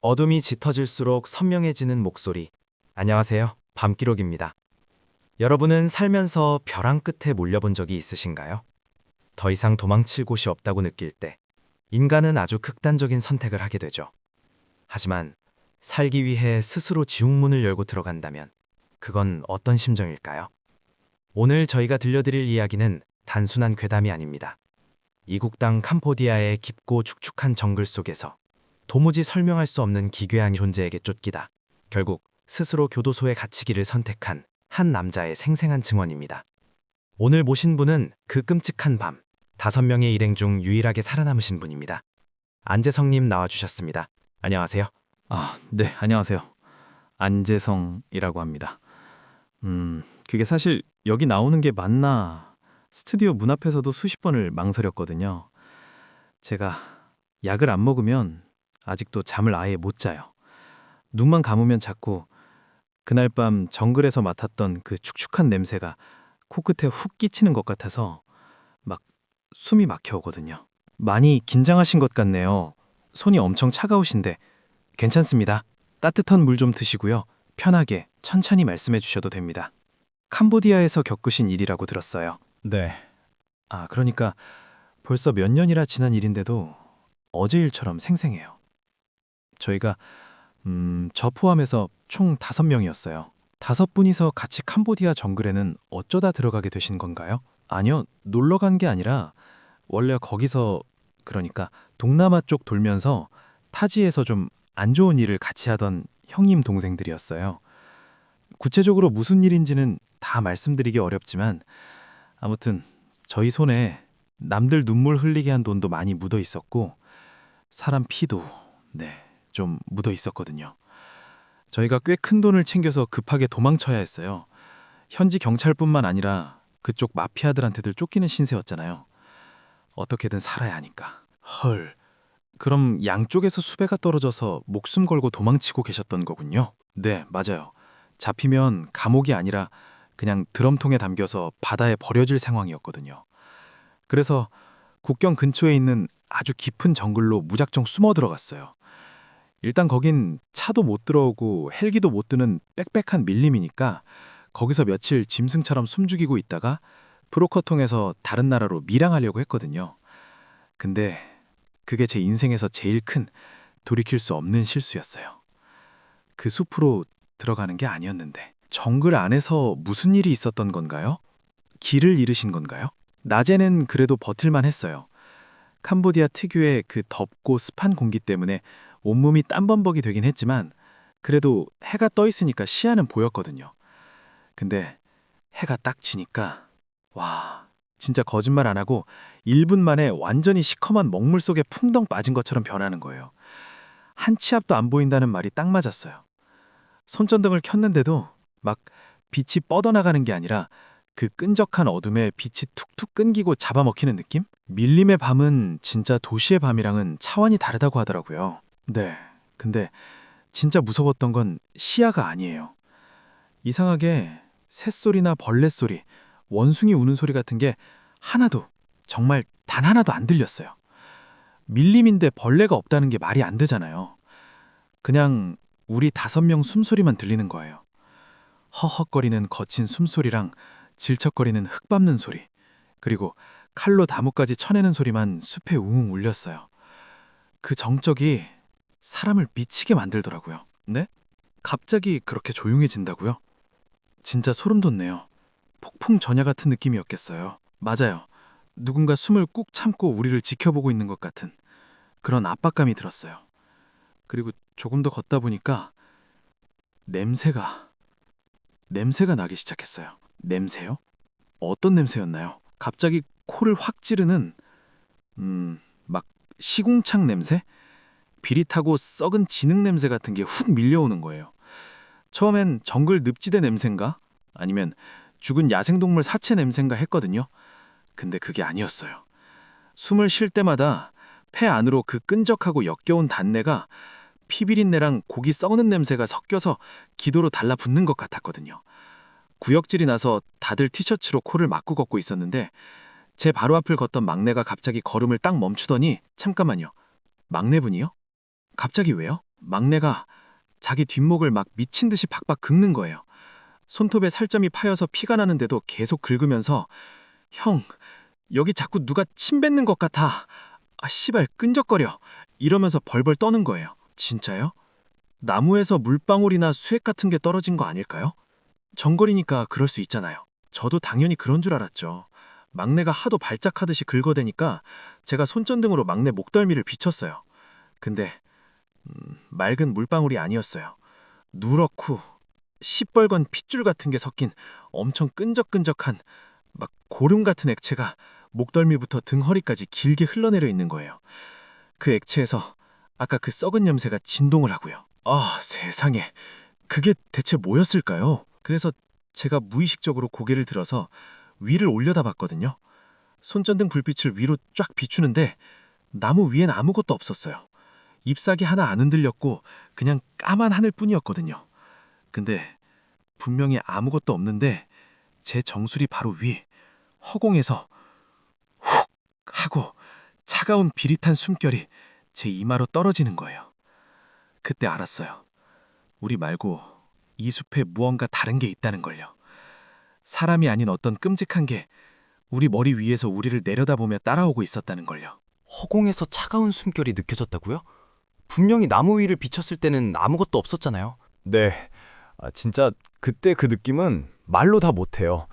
어둠이 짙어질수록 선명해지는 목소리. 안녕하세요. 밤기록입니다. 여러분은 살면서 벼랑 끝에 몰려본 적이 있으신가요? 더 이상 도망칠 곳이 없다고 느낄 때 인간은 아주 극단적인 선택을 하게 되죠. 하지만 살기 위해 스스로 지옥문을 열고 들어간다면 그건 어떤 심정일까요? 오늘 저희가 들려드릴 이야기는 단순한 괴담이 아닙니다. 이국 땅 캄보디아의 깊고 축축한 정글 속에서 도무지 설명할 수 없는 기괴한 존재에게 쫓기다 결국 스스로 교도소에 갇히기를 선택한 한 남자의 생생한 증언입니다. 오늘 모신 분은 그 끔찍한 밤 5명의 일행 중 유일하게 살아남으신 분입니다. 안재성님 나와주셨습니다. 안녕하세요. 네, 안녕하세요. 안재성이라고 합니다. 그게 사실 여기 나오는 게 맞나 스튜디오 문 앞에서도 수십 번을 망설였거든요. 제가 약을 안 먹으면 아직도 잠을 아예 못 자요. 눈만 감으면 자꾸 그날 밤 정글에서 맡았던 그 축축한 냄새가 코끝에 훅 끼치는 것 같아서 막 숨이 막혀오거든요. 많이 긴장하신 것 같네요. 손이 엄청 차가우신데 괜찮습니다. 따뜻한 물 좀 드시고요. 편하게 천천히 말씀해 주셔도 됩니다. 캄보디아에서 겪으신 일이라고 들었어요. 네, 그러니까 벌써 몇 년이나 지난 일인데도 어제 일처럼 생생해요. 저희가 저 포함해서 총 5명이었어요. 5분이서 같이 캄보디아 정글에는 어쩌다 들어가게 되신 건가요? 아니요, 놀러 간 게 아니라 원래 거기서 그러니까 동남아 쪽 돌면서 타지에서 좀 안 좋은 일을 같이 하던 형님 동생들이었어요. 구체적으로 무슨 일인지는 다 말씀드리기 어렵지만 아무튼 저희 손에 남들 눈물 흘리게 한 돈도 많이 묻어 있었고 사람 피도 좀 묻어 있었거든요. 저희가 꽤 큰 돈을 챙겨서 급하게 도망쳐야 했어요. 현지 경찰뿐만 아니라 그쪽 마피아들한테들 쫓기는 신세였잖아요. 어떻게든 살아야 하니까. 헐. 그럼 양쪽에서 수배가 떨어져서 목숨 걸고 도망치고 계셨던 거군요. 네, 맞아요. 잡히면 감옥이 아니라 그냥 드럼통에 담겨서 바다에 버려질 상황이었거든요. 그래서 국경 근처에 있는 아주 깊은 정글로 무작정 숨어 들어갔어요. 일단 거긴 차도 못 들어오고 헬기도 못 뜨는 빽빽한 밀림이니까 거기서 며칠 짐승처럼 숨죽이고 있다가 브로커 통해서 다른 나라로 밀항하려고 했거든요. 근데 그게 제 인생에서 제일 큰 돌이킬 수 없는 실수였어요. 그 숲으로 들어가는 게 아니었는데 정글 안에서 무슨 일이 있었던 건가요? 길을 잃으신 건가요? 낮에는 그래도 버틸만 했어요. 캄보디아 특유의 그 덥고 습한 공기 때문에 온몸이 땀범벅이 되긴 했지만 그래도 해가 떠 있으니까 시야는 보였거든요. 근데 해가 딱 지니까 와, 진짜 거짓말 안 하고 1분 만에 완전히 시커먼 먹물 속에 풍덩 빠진 것처럼 변하는 거예요. 한 치 앞도 안 보인다는 말이 딱 맞았어요. 손전등을 켰는데도 막 빛이 뻗어나가는 게 아니라 그 끈적한 어둠에 빛이 툭툭 끊기고 잡아먹히는 느낌? 밀림의 밤은 진짜 도시의 밤이랑은 차원이 다르다고 하더라고요. 네, 근데 진짜 무서웠던 건 시야가 아니에요. 이상하게 새소리나 벌레소리, 원숭이 우는 소리 같은 게 하나도, 정말 단 하나도 안 들렸어요. 밀림인데 벌레가 없다는 게 말이 안 되잖아요. 그냥 우리 5명 숨소리만 들리는 거예요. 허헉거리는 거친 숨소리랑 질척거리는 흙 밟는 소리, 그리고 칼로 나뭇가지 쳐내는 소리만 숲에 웅웅 울렸어요. 그 정적이 사람을 미치게 만들더라고요. 네? 갑자기 그렇게 조용해진다고요? 진짜 소름 돋네요. 폭풍 전야 같은 느낌이었겠어요. 맞아요. 누군가 숨을 꾹 참고 우리를 지켜보고 있는 것 같은 그런 압박감이 들었어요. 그리고 조금 더 걷다 보니까 냄새가 나기 시작했어요. 냄새요? 어떤 냄새였나요? 갑자기 코를 확 찌르는 막 시궁창 냄새? 비릿하고 썩은 진흙 냄새 같은 게 훅 밀려오는 거예요. 처음엔 정글 늪지대 냄새인가? 아니면 죽은 야생동물 사체 냄새인가 했거든요. 근데 그게 아니었어요. 숨을 쉴 때마다 폐 안으로 그 끈적하고 역겨운 단내가 피비린내랑 고기 썩는 냄새가 섞여서 기도로 달라붙는 것 같았거든요. 구역질이 나서 다들 티셔츠로 코를 막고 걷고 있었는데 제 바로 앞을 걷던 막내가 갑자기 걸음을 딱 멈추더니 잠깐만요. 막내분이요? 갑자기 왜요? 막내가 자기 뒷목을 막 미친 듯이 박박 긁는 거예요. 손톱에 살점이 파여서 피가 나는데도 계속 긁으면서 형, 여기 자꾸 누가 침 뱉는 것 같아. 아, 씨발, 끈적거려. 이러면서 벌벌 떠는 거예요. 진짜요? 나무에서 물방울이나 수액 같은 게 떨어진 거 아닐까요? 정거리니까 그럴 수 있잖아요. 저도 당연히 그런 줄 알았죠. 막내가 하도 발작하듯이 긁어대니까 제가 손전등으로 막내 목덜미를 비췄어요. 근데 맑은 물방울이 아니었어요. 누렇고 시뻘건 핏줄 같은 게 섞인 엄청 끈적끈적한 막 고름 같은 액체가 목덜미부터 등허리까지 길게 흘러내려 있는 거예요. 그 액체에서 아까 그 썩은 냄새가 진동을 하고요. 아, 세상에. 그게 대체 뭐였을까요? 그래서 제가 무의식적으로 고개를 들어서 위를 올려다봤거든요. 손전등 불빛을 위로 쫙 비추는데 나무 위엔 아무것도 없었어요. 잎사귀 하나 안 흔들렸고 그냥 까만 하늘뿐이었거든요. 근데 분명히 아무것도 없는데 제 정수리 바로 위 허공에서 훅 하고 차가운 비릿한 숨결이 제 이마로 떨어지는 거예요. 그때 알았어요. 우리 말고 이 숲에 무언가 다른 게 있다는 걸요. 사람이 아닌 어떤 끔찍한 게 우리 머리 위에서 우리를 내려다보며 따라오고 있었다는 걸요. 허공에서 차가운 숨결이 느껴졌다고요? 분명히 나무 위를 비쳤을 때는 아무것도 없었잖아요. 네. 진짜 그때 그 느낌은 말로 다 못해요.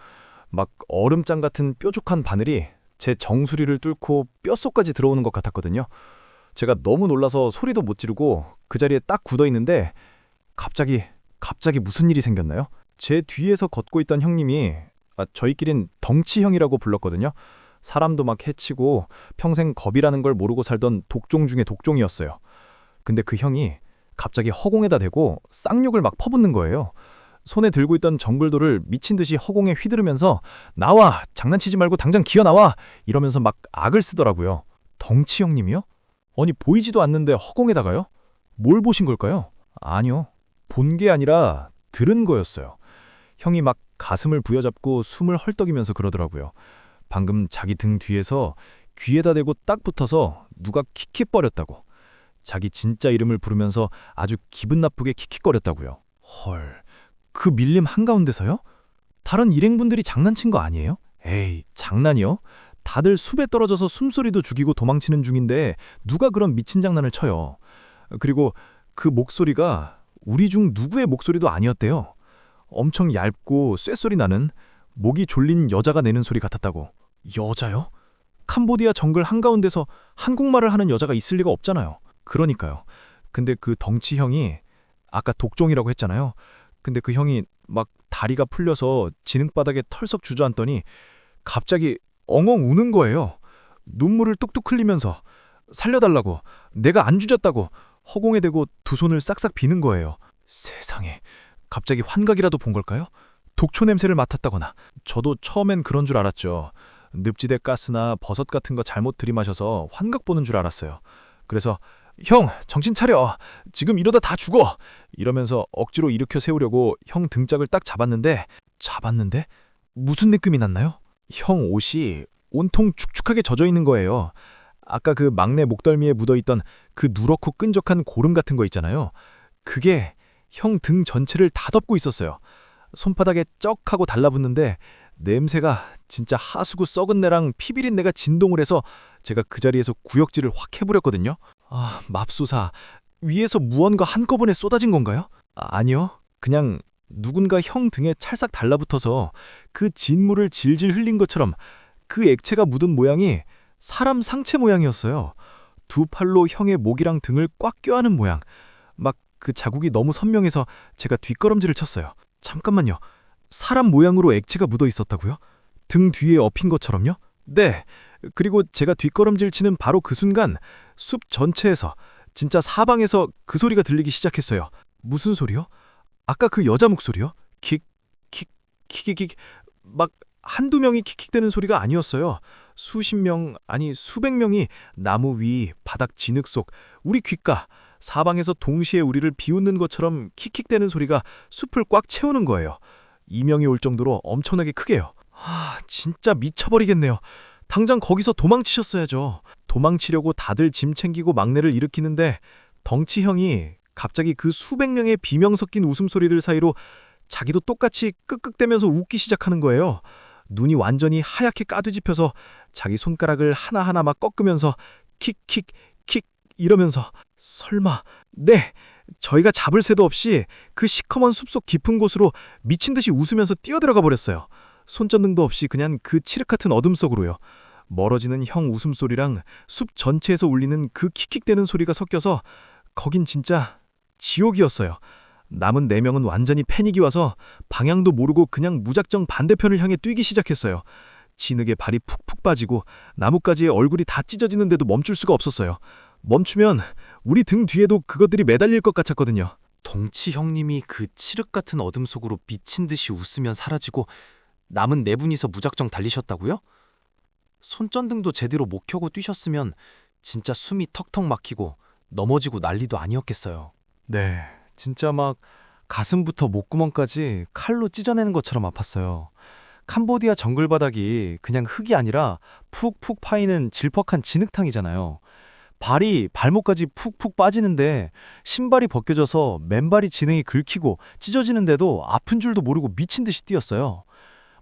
막 얼음장 같은 뾰족한 바늘이 제 정수리를 뚫고 뼛속까지 들어오는 것 같았거든요. 제가 너무 놀라서 소리도 못 지르고 그 자리에 딱 굳어 있는데 갑자기 무슨 일이 생겼나요? 제 뒤에서 걷고 있던 형님이 저희끼린 덩치형이라고 불렀거든요. 사람도 막 해치고 평생 겁이라는 걸 모르고 살던 독종 중에 독종이었어요. 근데 그 형이 갑자기 허공에다 대고 쌍욕을 막 퍼붓는 거예요. 손에 들고 있던 정글도를 미친 듯이 허공에 휘두르면서 나와! 장난치지 말고 당장 기어 나와! 이러면서 막 악을 쓰더라고요. 덩치 형님이요? 아니 보이지도 않는데 허공에다가요? 뭘 보신 걸까요? 아니요. 본 게 아니라 들은 거였어요. 형이 막 가슴을 부여잡고 숨을 헐떡이면서 그러더라고요. 방금 자기 등 뒤에서 귀에다 대고 딱 붙어서 누가 킥킥거렸다고. 자기 진짜 이름을 부르면서 아주 기분 나쁘게 킥킥거렸다고요. 헐, 그 밀림 한가운데서요? 다른 일행분들이 장난친 거 아니에요? 에이, 장난이요? 다들 숲에 떨어져서 숨소리도 죽이고 도망치는 중인데 누가 그런 미친 장난을 쳐요. 그리고 그 목소리가 우리 중 누구의 목소리도 아니었대요. 엄청 얇고 쇠소리 나는 목이 졸린 여자가 내는 소리 같았다고. 여자요? 캄보디아 정글 한가운데서 한국말을 하는 여자가 있을 리가 없잖아요. 그러니까요. 근데 그 덩치 형이 아까 독종이라고 했잖아요. 근데 그 형이 막 다리가 풀려서 진흙바닥에 털썩 주저앉더니 갑자기 엉엉 우는 거예요. 눈물을 뚝뚝 흘리면서 살려달라고, 내가 안 죽였다고 허공에 대고 두 손을 싹싹 비는 거예요. 세상에, 갑자기 환각이라도 본 걸까요? 독초 냄새를 맡았다거나. 저도 처음엔 그런 줄 알았죠. 늪지대 가스나 버섯 같은 거 잘못 들이마셔서 환각 보는 줄 알았어요. 그래서 형, 정신 차려. 지금 이러다 다 죽어. 이러면서 억지로 일으켜 세우려고 형 등짝을 딱 잡았는데 무슨 느낌이 났나요? 형 옷이 온통 축축하게 젖어 있는 거예요. 아까 그 막내 목덜미에 묻어있던 그 누렇고 끈적한 고름 같은 거 있잖아요. 그게 형 등 전체를 다 덮고 있었어요. 손바닥에 쩍 하고 달라붙는데 냄새가 진짜 하수구 썩은 내랑 피 비린 내가 진동을 해서 제가 그 자리에서 구역질을 확 해버렸거든요. 아, 맙소사. 위에서 무언가 한꺼번에 쏟아진 건가요? 아니요. 그냥 누군가 형 등에 찰싹 달라붙어서 그 진물을 질질 흘린 것처럼 그 액체가 묻은 모양이 사람 상체 모양이었어요. 두 팔로 형의 목이랑 등을 꽉 껴안은 모양. 막 그 자국이 너무 선명해서 제가 뒷걸음질을 쳤어요. 잠깐만요. 사람 모양으로 액체가 묻어 있었다고요? 등 뒤에 엎인 것처럼요? 네. 그리고 제가 뒷걸음질 치는 바로 그 순간 숲 전체에서, 진짜 사방에서 그 소리가 들리기 시작했어요. 무슨 소리요? 아까 그 여자 목소리요? 킥, 킥, 킥킥킥. 막 한두 명이 킥킥대는 소리가 아니었어요. 수십 명, 아니 수백 명이 나무 위, 바닥 진흙 속, 우리 귓가, 사방에서 동시에 우리를 비웃는 것처럼 킥킥대는 소리가 숲을 꽉 채우는 거예요. 이명이 올 정도로 엄청나게 크게요. 진짜 미쳐버리겠네요. 당장 거기서 도망치셨어야죠. 도망치려고 다들 짐 챙기고 막내를 일으키는데 덩치 형이 갑자기 그 수백 명의 비명 섞인 웃음소리들 사이로 자기도 똑같이 끄끄대면서 웃기 시작하는 거예요. 눈이 완전히 하얗게 까뒤집혀서 자기 손가락을 하나하나 막 꺾으면서 킥킥 킥 이러면서 설마 네 저희가 잡을 새도 없이 그 시커먼 숲속 깊은 곳으로 미친 듯이 웃으면서 뛰어들어가 버렸어요. 손전등도 없이 그냥 그 칠흑 같은 어둠 속으로요. 멀어지는 형 웃음소리랑 숲 전체에서 울리는 그 킥킥대는 소리가 섞여서 거긴 진짜 지옥이었어요. 남은 4명은 완전히 패닉이 와서 방향도 모르고 그냥 무작정 반대편을 향해 뛰기 시작했어요. 진흙에 발이 푹푹 빠지고 나뭇가지에 얼굴이 다 찢어지는데도 멈출 수가 없었어요. 멈추면 우리 등 뒤에도 그것들이 매달릴 것 같았거든요. 동치 형님이 그 칠흑 같은 어둠 속으로 미친 듯이 웃으면 사라지고 남은 4분이서 무작정 달리셨다고요? 손전등도 제대로 못 켜고 뛰셨으면 진짜 숨이 턱턱 막히고 넘어지고 난리도 아니었겠어요. 네, 진짜 막 가슴부터 목구멍까지 칼로 찢어내는 것처럼 아팠어요. 캄보디아 정글 바닥이 그냥 흙이 아니라 푹푹 파이는 질퍽한 진흙탕이잖아요. 발이 발목까지 푹푹 빠지는데 신발이 벗겨져서 맨발이 진흙이 긁히고 찢어지는데도 아픈 줄도 모르고 미친 듯이 뛰었어요.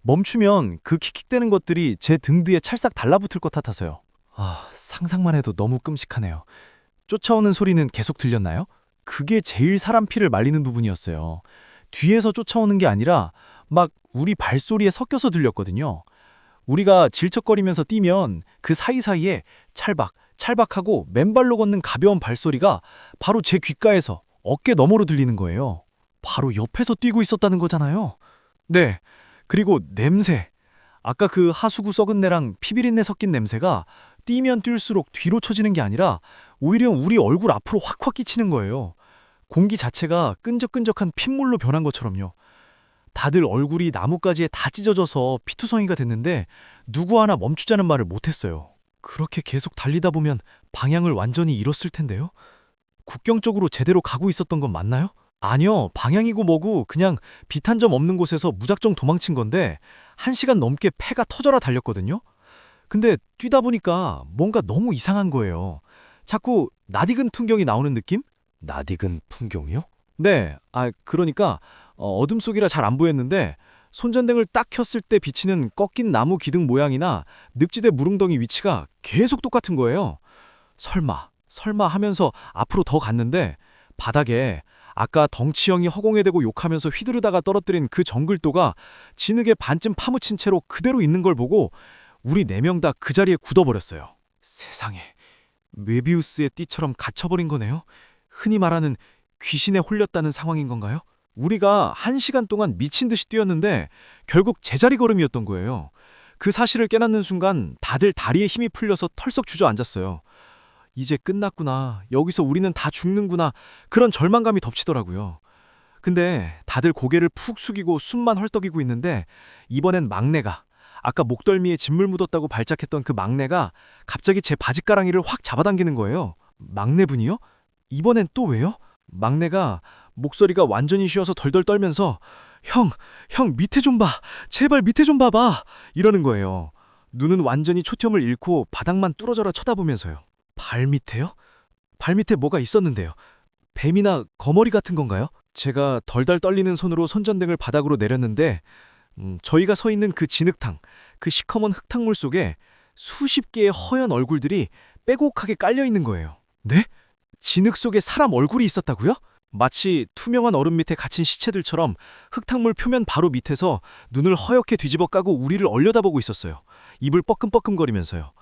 멈추면 그 킥킥대는 것들이 제 등 뒤에 찰싹 달라붙을 것 같아서요. 상상만 해도 너무 끔찍하네요. 쫓아오는 소리는 계속 들렸나요? 그게 제일 사람 피를 말리는 부분이었어요. 뒤에서 쫓아오는 게 아니라 막 우리 발소리에 섞여서 들렸거든요. 우리가 질척거리면서 뛰면 그 사이사이에 찰박, 찰박하고 맨발로 걷는 가벼운 발소리가 바로 제 귓가에서 어깨 너머로 들리는 거예요. 바로 옆에서 뛰고 있었다는 거잖아요. 네, 그리고 냄새. 아까 그 하수구 썩은 내랑 피비린내 섞인 냄새가 뛰면 뛸수록 뒤로 처지는 게 아니라 오히려 우리 얼굴 앞으로 확확 끼치는 거예요. 공기 자체가 끈적끈적한 핏물로 변한 것처럼요. 다들 얼굴이 나뭇가지에 다 찢어져서 피투성이가 됐는데 누구 하나 멈추자는 말을 못했어요. 그렇게 계속 달리다 보면 방향을 완전히 잃었을 텐데요. 국경 쪽으로 제대로 가고 있었던 건 맞나요? 아니요. 방향이고 뭐고 그냥 빛 한 점 없는 곳에서 무작정 도망친 건데 1시간 넘게 폐가 터져라 달렸거든요. 근데 뛰다 보니까 뭔가 너무 이상한 거예요. 자꾸 낯익은 풍경이 나오는 느낌? 낯익은 풍경이요? 네. 그러니까 어둠 속이라 잘 안 보였는데 손전등을 딱 켰을 때 비치는 꺾인 나무 기둥 모양이나 늪지대 무릉덩이 위치가 계속 똑같은 거예요. 설마 하면서 앞으로 더 갔는데 바닥에 아까 덩치형이 허공에 대고 욕하면서 휘두르다가 떨어뜨린 그 정글도가 진흙에 반쯤 파묻힌 채로 그대로 있는 걸 보고 우리 4명 다 그 자리에 굳어버렸어요. 세상에, 메비우스의 띠처럼 갇혀버린 거네요. 흔히 말하는 귀신에 홀렸다는 상황인 건가요? 우리가 1시간 동안 미친 듯이 뛰었는데 결국 제자리 걸음이었던 거예요. 그 사실을 깨닫는 순간 다들 다리에 힘이 풀려서 털썩 주저앉았어요. 이제 끝났구나. 여기서 우리는 다 죽는구나. 그런 절망감이 덮치더라고요. 근데 다들 고개를 푹 숙이고 숨만 헐떡이고 있는데 이번엔 막내가 아까 목덜미에 진물 묻었다고 발작했던 그 막내가 갑자기 제 바지가랑이를 확 잡아당기는 거예요. 막내분이요? 이번엔 또 왜요? 막내가 목소리가 완전히 쉬어서 덜덜 떨면서 형 밑에 좀 봐. 제발 밑에 좀 봐봐. 이러는 거예요. 눈은 완전히 초점을 잃고 바닥만 뚫어져라 쳐다보면서요. 발 밑에요? 발 밑에 뭐가 있었는데요? 뱀이나 거머리 같은 건가요? 제가 덜덜 떨리는 손으로 손전등을 바닥으로 내렸는데 저희가 서 있는 그 진흙탕, 그 시커먼 흙탕물 속에 수십 개의 허연 얼굴들이 빼곡하게 깔려 있는 거예요. 네? 진흙 속에 사람 얼굴이 있었다고요? 마치 투명한 얼음 밑에 갇힌 시체들처럼 흙탕물 표면 바로 밑에서 눈을 허옇게 뒤집어 까고 우리를 얼려다보고 있었어요. 입을 뻐끔뻐끔거리면서요.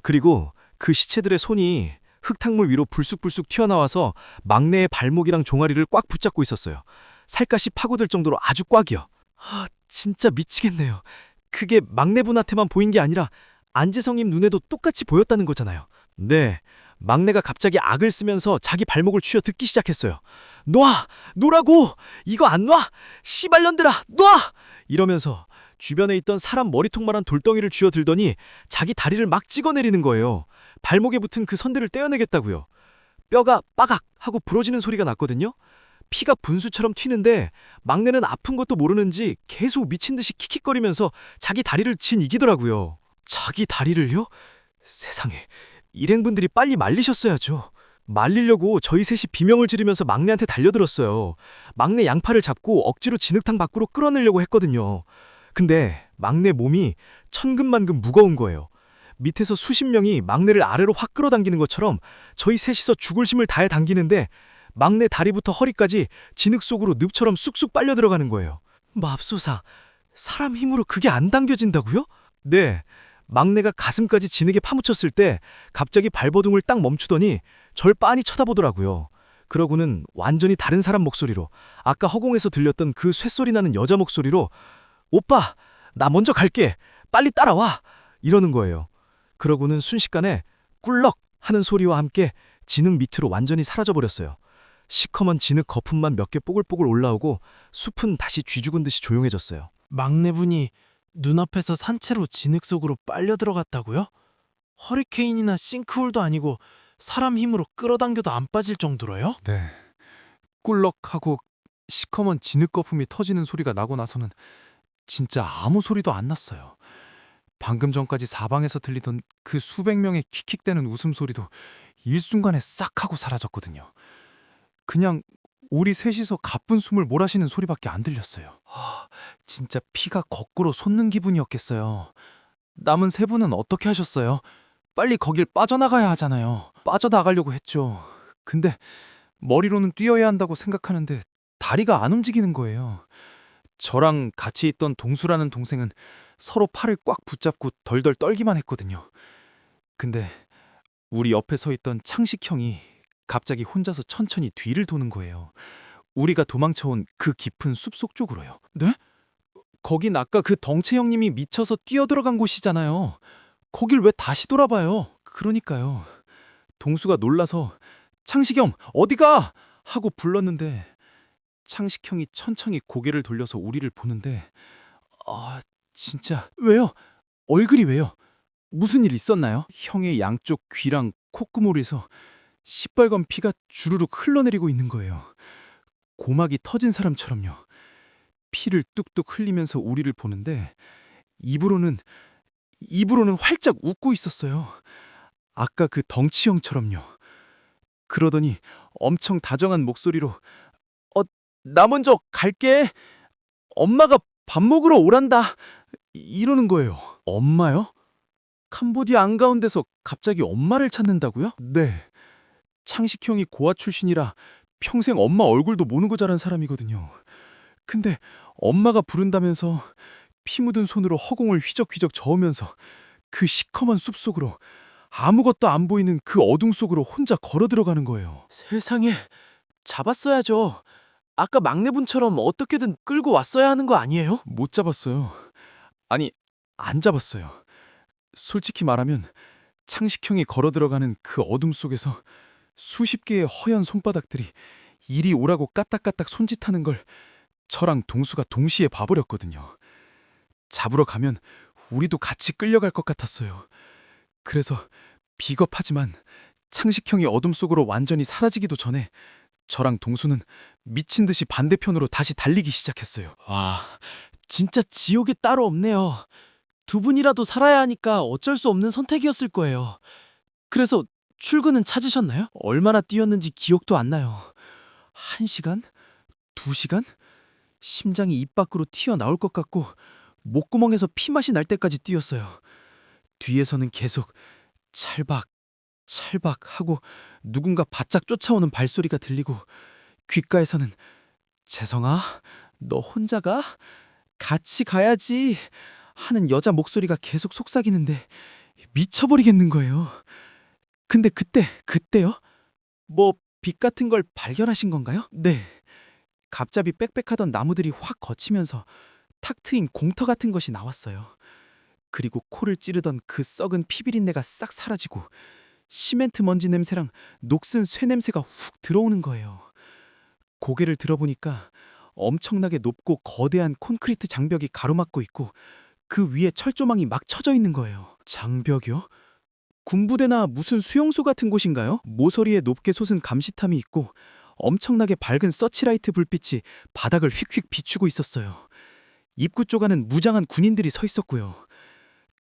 그리고 그 시체들의 손이 흙탕물 위로 불쑥불쑥 튀어나와서 막내의 발목이랑 종아리를 꽉 붙잡고 있었어요. 살갗이 파고들 정도로 아주 꽉이요. 진짜 미치겠네요. 그게 막내분한테만 보인 게 아니라 안재성님 눈에도 똑같이 보였다는 거잖아요. 네, 막내가 갑자기 악을 쓰면서 자기 발목을 쥐어 듣기 시작했어요. 놓라고! 이거 안 놔! 씨발년들아, 놔! 이러면서 주변에 있던 사람 머리통만한 돌덩이를 쥐어 들더니 자기 다리를 막 찍어내리는 거예요. 발목에 붙은 그 선들을 떼어내겠다고요. 뼈가 빠각 하고 부러지는 소리가 났거든요. 피가 분수처럼 튀는데 막내는 아픈 것도 모르는지 계속 미친 듯이 킥킥거리면서 자기 다리를 진 이기더라고요. 자기 다리를요? 세상에, 일행분들이 빨리 말리셨어야죠. 말리려고 저희 셋이 비명을 지르면서 막내한테 달려들었어요. 막내 양팔을 잡고 억지로 진흙탕 밖으로 끌어내려고 했거든요. 근데 막내 몸이 천근만근 무거운 거예요. 밑에서 수십 명이 막내를 아래로 확 끌어당기는 것처럼 저희 셋이서 죽을 힘을 다해 당기는데 막내 다리부터 허리까지 진흙 속으로 늪처럼 쑥쑥 빨려 들어가는 거예요. 맙소사, 사람 힘으로 그게 안 당겨진다고요? 네. 막내가 가슴까지 진흙에 파묻혔을 때 갑자기 발버둥을 딱 멈추더니 절 빤히 쳐다보더라고요. 그러고는 완전히 다른 사람 목소리로, 아까 허공에서 들렸던 그 쇳소리 나는 여자 목소리로 오빠, 나 먼저 갈게. 빨리 따라와. 이러는 거예요. 그러고는 순식간에 꿀럭 하는 소리와 함께 진흙 밑으로 완전히 사라져버렸어요. 시커먼 진흙 거품만 몇 개 뽀글뽀글 올라오고 숲은 다시 쥐죽은 듯이 조용해졌어요. 막내분이 눈앞에서 산채로 진흙 속으로 빨려 들어갔다고요? 허리케인이나 싱크홀도 아니고 사람 힘으로 끌어당겨도 안 빠질 정도로요? 네. 꿀럭하고 시커먼 진흙 거품이 터지는 소리가 나고 나서는 진짜 아무 소리도 안 났어요. 방금 전까지 사방에서 들리던 그 수백 명의 킥킥대는 웃음소리도 일순간에 싹 하고 사라졌거든요. 그냥 우리 셋이서 가쁜 숨을 몰아쉬는 소리밖에 안 들렸어요. 진짜 피가 거꾸로 솟는 기분이었겠어요. 남은 세 분은 어떻게 하셨어요? 빨리 거길 빠져나가야 하잖아요. 빠져나가려고 했죠. 근데 머리로는 뛰어야 한다고 생각하는데 다리가 안 움직이는 거예요. 저랑 같이 있던 동수라는 동생은 서로 팔을 꽉 붙잡고 덜덜 떨기만 했거든요. 근데 우리 옆에 서 있던 창식 형이 갑자기 혼자서 천천히 뒤를 도는 거예요. 우리가 도망쳐온 그 깊은 숲속 쪽으로요. 네? 거긴 아까 그 덩체 형님이 미쳐서 뛰어들어간 곳이잖아요. 거길 왜 다시 돌아봐요? 그러니까요. 동수가 놀라서 창식형 어디가? 하고 불렀는데 창식 형이 천천히 고개를 돌려서 우리를 보는데 진짜 왜요? 얼굴이 왜요? 무슨 일 있었나요? 형의 양쪽 귀랑 콧구멍에서 시뻘건 피가 주르륵 흘러내리고 있는 거예요. 고막이 터진 사람처럼요. 피를 뚝뚝 흘리면서 우리를 보는데 입으로는 활짝 웃고 있었어요. 아까 그 덩치 형처럼요. 그러더니 엄청 다정한 목소리로 나 먼저 갈게. 엄마가 밥 먹으러 오란다. 이러는 거예요. 엄마요? 캄보디아 한가운데서 갑자기 엄마를 찾는다고요? 네. 창식 형이 고아 출신이라 평생 엄마 얼굴도 모르고 자란 사람이거든요. 근데 엄마가 부른다면서 피 묻은 손으로 허공을 휘적휘적 저으면서 그 시커먼 숲속으로 아무것도 안 보이는 그 어둠 속으로 혼자 걸어 들어가는 거예요. 세상에, 잡았어야죠. 아까 막내분처럼 어떻게든 끌고 왔어야 하는 거 아니에요? 못 잡았어요. 아니, 안 잡았어요. 솔직히 말하면 창식 형이 걸어 들어가는 그 어둠 속에서 수십 개의 허연 손바닥들이 이리 오라고 까딱까딱 손짓하는 걸 저랑 동수가 동시에 봐버렸거든요. 잡으러 가면 우리도 같이 끌려갈 것 같았어요. 그래서 비겁하지만 창식 형이 어둠 속으로 완전히 사라지기도 전에 저랑 동수는 미친 듯이 반대편으로 다시 달리기 시작했어요. 와, 진짜 지옥이 따로 없네요. 두 분이라도 살아야 하니까 어쩔 수 없는 선택이었을 거예요. 그래서 출근은 찾으셨나요? 얼마나 뛰었는지 기억도 안 나요. 1시간? 2시간? 심장이 입 밖으로 튀어나올 것 같고 목구멍에서 피맛이 날 때까지 뛰었어요. 뒤에서는 계속 찰박, 찰박 하고 누군가 바짝 쫓아오는 발소리가 들리고 귓가에서는 재성아, 너 혼자 가? 같이 가야지 하는 여자 목소리가 계속 속삭이는데 미쳐버리겠는 거예요. 근데 그때요? 뭐 빛 같은 걸 발견하신 건가요? 네. 갑자기 빽빽하던 나무들이 확 걷히면서 탁 트인 공터 같은 것이 나왔어요. 그리고 코를 찌르던 그 썩은 피비린내가 싹 사라지고 시멘트 먼지 냄새랑 녹슨 쇠 냄새가 훅 들어오는 거예요. 고개를 들어보니까 엄청나게 높고 거대한 콘크리트 장벽이 가로막고 있고 그 위에 철조망이 막 쳐져 있는 거예요. 장벽이요? 군부대나 무슨 수용소 같은 곳인가요? 모서리에 높게 솟은 감시탑이 있고 엄청나게 밝은 서치라이트 불빛이 바닥을 휙휙 비추고 있었어요. 입구 쪽 안은 무장한 군인들이 서 있었고요.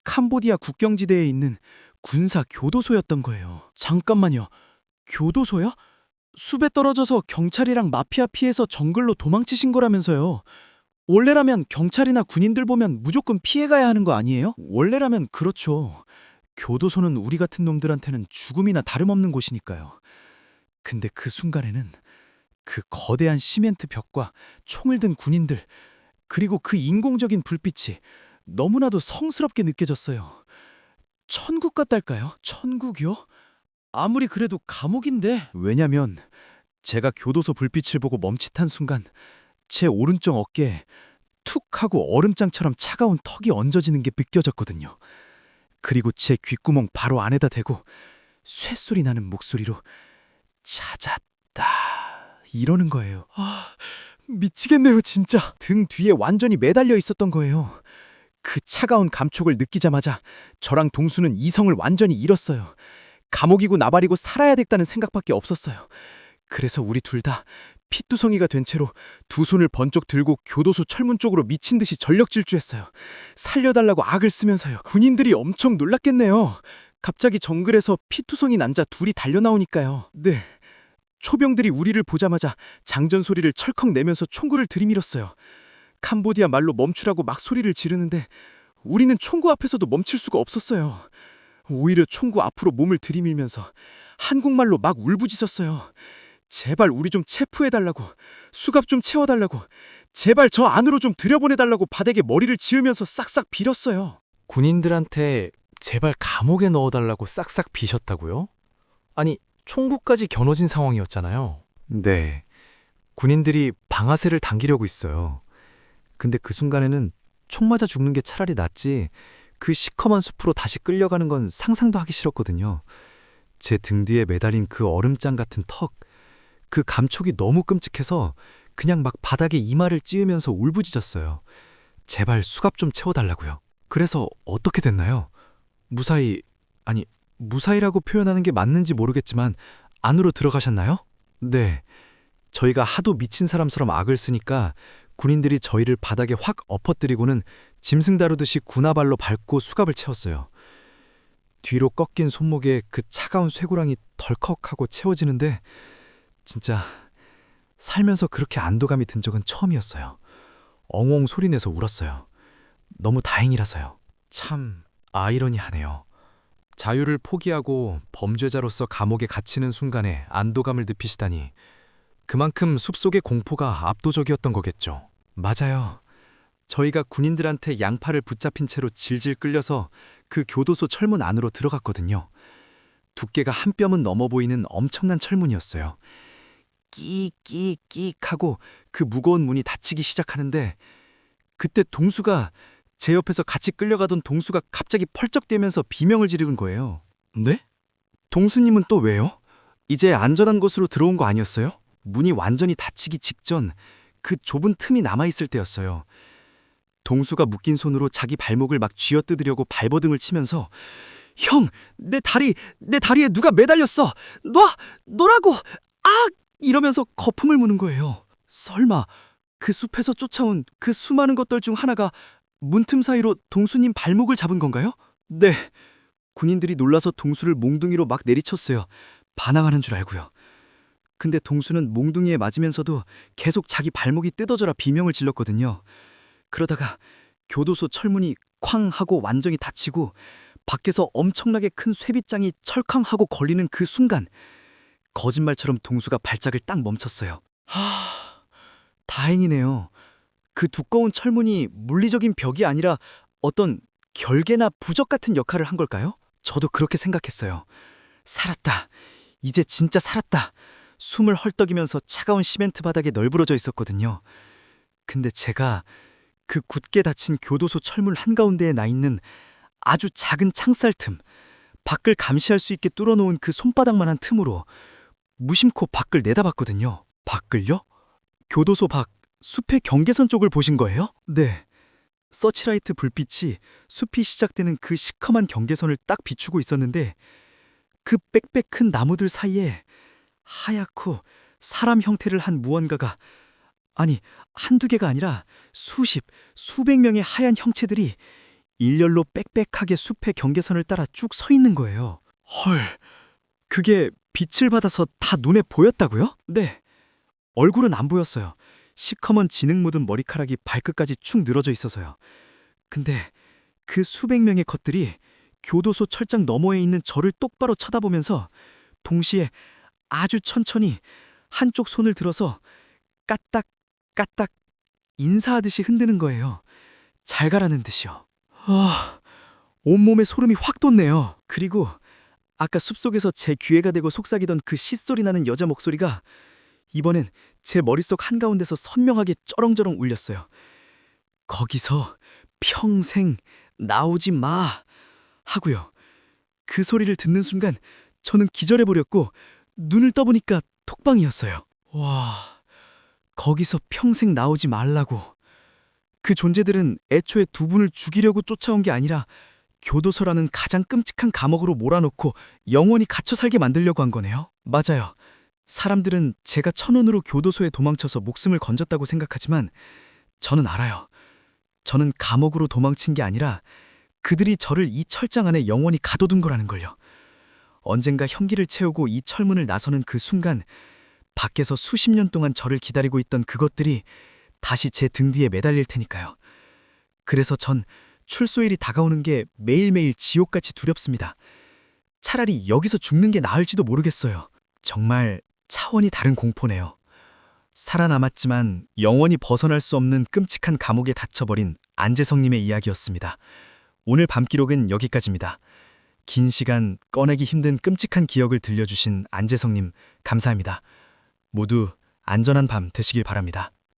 캄보디아 국경지대에 있는 군사 교도소였던 거예요. 잠깐만요. 교도소요? 숲에 떨어져서 경찰이랑 마피아 피해서 정글로 도망치신 거라면서요. 원래라면 경찰이나 군인들 보면 무조건 피해가야 하는 거 아니에요? 원래라면 그렇죠. 교도소는 우리 같은 놈들한테는 죽음이나 다름없는 곳이니까요. 근데 그 순간에는 그 거대한 시멘트 벽과 총을 든 군인들, 그리고 그 인공적인 불빛이 너무나도 성스럽게 느껴졌어요. 천국 같달까요? 천국이요? 아무리 그래도 감옥인데. 왜냐면 제가 교도소 불빛을 보고 멈칫한 순간 제 오른쪽 어깨에 툭 하고 얼음장처럼 차가운 턱이 얹어지는 게 느껴졌거든요. 그리고 제 귓구멍 바로 안에다 대고 쇳소리 나는 목소리로 찾았다 이러는 거예요. 미치겠네요 진짜. 등 뒤에 완전히 매달려 있었던 거예요. 그 차가운 감촉을 느끼자마자 저랑 동수는 이성을 완전히 잃었어요. 감옥이고 나발이고 살아야 됐다는 생각밖에 없었어요. 그래서 우리 둘 다 핏두성이가 된 채로 두 손을 번쩍 들고 교도소 철문 쪽으로 미친 듯이 전력 질주했어요. 살려달라고 악을 쓰면서요. 군인들이 엄청 놀랐겠네요. 갑자기 정글에서 피투성이 남자 둘이 달려나오니까요. 네. 초병들이 우리를 보자마자 장전 소리를 철컥 내면서 총구를 들이밀었어요. 캄보디아 말로 멈추라고 막 소리를 지르는데 우리는 총구 앞에서도 멈출 수가 없었어요. 오히려 총구 앞으로 몸을 들이밀면서 한국말로 막 울부짖었어요. 제발 우리 좀 체포해달라고, 수갑 좀 채워달라고, 제발 저 안으로 좀 들여보내달라고 바닥에 머리를 지으면서 싹싹 빌었어요. 군인들한테 제발 감옥에 넣어달라고 싹싹 비셨다고요? 아니, 총구까지 겨눠진 상황이었잖아요. 네. 군인들이 방아쇠를 당기려고 있어요. 근데 그 순간에는 총 맞아 죽는 게 차라리 낫지 그 시커먼 숲으로 다시 끌려가는 건 상상도 하기 싫었거든요. 제 등 뒤에 매달린 그 얼음장 같은 턱, 그 감촉이 너무 끔찍해서 그냥 막 바닥에 이마를 찌으면서 울부짖었어요. 제발 수갑 좀 채워달라고요. 그래서 어떻게 됐나요? 무사히라고 표현하는 게 맞는지 모르겠지만 안으로 들어가셨나요? 네. 저희가 하도 미친 사람처럼 악을 쓰니까 군인들이 저희를 바닥에 확 엎어뜨리고는 짐승 다루듯이 군화발로 밟고 수갑을 채웠어요. 뒤로 꺾인 손목에 그 차가운 쇠고랑이 덜컥하고 채워지는데 진짜 살면서 그렇게 안도감이 든 적은 처음이었어요. 엉엉 소리내서 울었어요. 너무 다행이라서요. 참 아이러니하네요. 자유를 포기하고 범죄자로서 감옥에 갇히는 순간에 안도감을 느끼시다니 그만큼 숲속의 공포가 압도적이었던 거겠죠. 맞아요. 저희가 군인들한테 양팔을 붙잡힌 채로 질질 끌려서 그 교도소 철문 안으로 들어갔거든요. 두께가 한 뼘은 넘어 보이는 엄청난 철문이었어요. 끼익 하고 그 무거운 문이 닫히기 시작하는데 그때 동수가 제 옆에서 같이 끌려가던 동수가 갑자기 펄쩍대면서 비명을 지르는 거예요. 네? 동수님은 또 왜요? 이제 안전한 곳으로 들어온 거 아니었어요? 문이 완전히 닫히기 직전 그 좁은 틈이 남아있을 때였어요. 동수가 묶인 손으로 자기 발목을 막 쥐어뜯으려고 발버둥을 치면서 형! 내 다리에 누가 매달렸어! 놔라고! 아! 이러면서 거품을 무는 거예요. 설마 그 숲에서 쫓아온 그 수많은 것들 중 하나가 문틈 사이로 동수님 발목을 잡은 건가요? 네. 군인들이 놀라서 동수를 몽둥이로 막 내리쳤어요. 반항하는 줄 알고요. 근데 동수는 몽둥이에 맞으면서도 계속 자기 발목이 뜯어져라 비명을 질렀거든요. 그러다가 교도소 철문이 쾅 하고 완전히 닫히고 밖에서 엄청나게 큰 쇠빗장이 철캉 하고 걸리는 그 순간 거짓말처럼 동수가 발작을 딱 멈췄어요. 다행이네요. 그 두꺼운 철문이 물리적인 벽이 아니라 어떤 결계나 부적 같은 역할을 한 걸까요? 저도 그렇게 생각했어요. 살았다. 이제 진짜 살았다. 숨을 헐떡이면서 차가운 시멘트 바닥에 널브러져 있었거든요. 근데 제가 그 굳게 닫힌 교도소 철문 한가운데에 나 있는 아주 작은 창살 틈, 밖을 감시할 수 있게 뚫어놓은 그 손바닥만한 틈으로 무심코 밖을 내다봤거든요. 밖을요? 교도소 밖, 숲의 경계선 쪽을 보신 거예요? 네. 서치라이트 불빛이 숲이 시작되는 그 시커먼 경계선을 딱 비추고 있었는데 그 빽빽 큰 나무들 사이에 하얗고 사람 형태를 한 무언가가 아니 한두 개가 아니라 수백 명의 하얀 형체들이 일렬로 빽빽하게 숲의 경계선을 따라 쭉 서 있는 거예요. 헐, 그게 빛을 받아서 다 눈에 보였다고요? 네. 얼굴은 안 보였어요. 시커먼 진흙 묻은 머리카락이 발끝까지 축 늘어져 있어서요. 근데 그 수백 명의 것들이 교도소 철장 너머에 있는 저를 똑바로 쳐다보면서 동시에 아주 천천히 한쪽 손을 들어서 까딱 까딱 인사하듯이 흔드는 거예요. 잘 가라는 듯이요. 온몸에 소름이 확 돋네요. 그리고 아까 숲속에서 제 귀에가 대고 속삭이던 그 씻소리 나는 여자 목소리가 이번엔 제 머릿속 한가운데서 선명하게 쩌렁쩌렁 울렸어요. 거기서 평생 나오지 마 하고요. 그 소리를 듣는 순간 저는 기절해버렸고 눈을 떠보니까 톡방이었어요. 와, 거기서 평생 나오지 말라고. 그 존재들은 애초에 두 분을 죽이려고 쫓아온 게 아니라 교도소라는 가장 끔찍한 감옥으로 몰아넣고 영원히 갇혀 살게 만들려고 한 거네요. 맞아요. 사람들은 제가 천원으로 교도소에 도망쳐서 목숨을 건졌다고 생각하지만 저는 알아요. 저는 감옥으로 도망친 게 아니라 그들이 저를 이 철장 안에 영원히 가둬둔 거라는 걸요. 언젠가 형기를 채우고 이 철문을 나서는 그 순간 밖에서 수십 년 동안 저를 기다리고 있던 그것들이 다시 제 등 뒤에 매달릴 테니까요. 그래서 전 출소일이 다가오는 게 매일매일 지옥같이 두렵습니다. 차라리 여기서 죽는 게 나을지도 모르겠어요. 정말 차원이 다른 공포네요. 살아남았지만 영원히 벗어날 수 없는 끔찍한 감옥에 닫혀버린 안재성님의 이야기였습니다. 오늘 밤기록은 여기까지입니다. 긴 시간 꺼내기 힘든 끔찍한 기억을 들려주신 안재성님 감사합니다. 모두 안전한 밤 되시길 바랍니다.